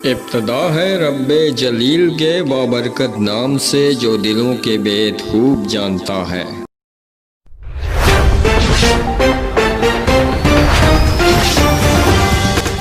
ابتدا ہے رب جلیل کے بابرکت نام سے جو دلوں کے بید خوب جانتا ہے۔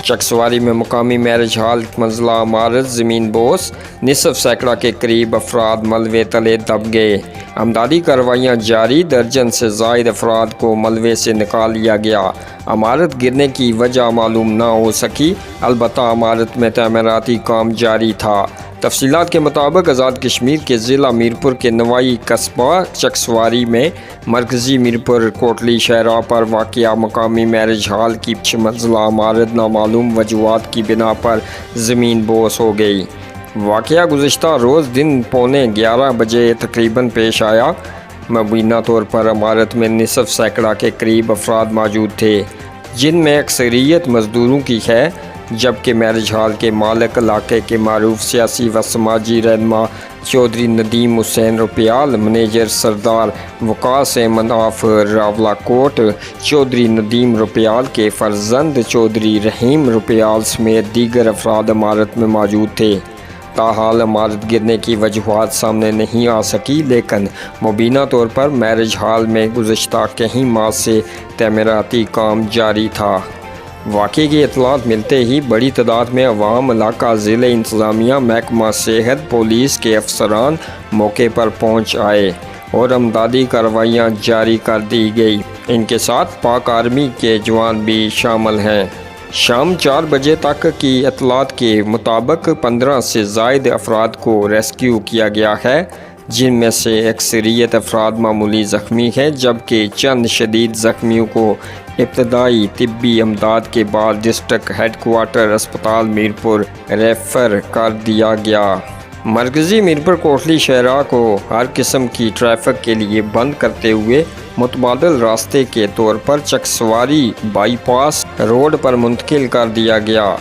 چکسواری میں مقامی میرج ہال منزلہ عمارت زمین بوس، نصف سینکڑہ کے قریب افراد ملبے تلے دب گئے۔ امدادی کارروائیاں جاری، درجن سے زائد افراد کو ملبے سے نکال لیا گیا۔ عمارت گرنے کی وجہ معلوم نہ ہو سکی، البتہ عمارت میں تعمیراتی کام جاری تھا۔ تفصیلات کے مطابق آزاد کشمیر کے ضلع میرپور کے نوائی قصبہ چکسواری میں مرکزی میرپور کوٹلی شاہراہ پر واقع مقامی میرج ہال کی 6 منزلہ عمارت نامعلوم وجوہات کی بنا پر زمین بوس ہو گئی۔ واقعہ گزشتہ روز دن 11:15 بجے تقریباً پیش آیا۔ مبینہ طور پر عمارت میں نصف سینکڑہ کے قریب افراد موجود تھے، جن میں اکثریت مزدوروں کی ہے، جبکہ میرج ہال کے مالک علاقے کے معروف سیاسی و سماجی رہنما چودھری ندیم حسین روپیال، manager Sardar Waqas Ahmad of Rawalakot, Chaudhry Nadeem روپیال کے فرزند چودھری رحیم روپیال سمیت دیگر افراد عمارت میں موجود تھے۔ تاحال عمارت گرنے کی وجوہات سامنے نہیں آ سکی، لیکن مبینہ طور پر میرج ہال میں گزشتہ کئی ماہ سے تعمیراتی کام جاری تھا۔ واقعے کی اطلاعات ملتے ہی بڑی تعداد میں عوام، علاقہ ضلع انتظامیہ، محکمہ صحت، پولیس کے افسران موقع پر پہنچ آئے اور امدادی کارروائیاں جاری کر دی گئی۔ ان کے ساتھ پاک آرمی کے جوان بھی شامل ہیں۔ شام 4 بجے تک کی اطلاعات کے مطابق 15 سے زائد افراد کو ریسکیو کیا گیا ہے، جن میں سے اکثریت افراد معمولی زخمی ہیں، جبکہ چند شدید زخمیوں کو ابتدائی طبی امداد کے بعد ڈسٹرکٹ ہیڈ کوارٹر اسپتال میرپور ریفر کر دیا گیا۔ مرکزی میرپور کوٹلی شاہراہ کو ہر قسم کی ٹریفک کے لیے بند کرتے ہوئے متبادل راستے کے طور پر چکسواری بائی پاس روڈ پر منتقل کر دیا گیا۔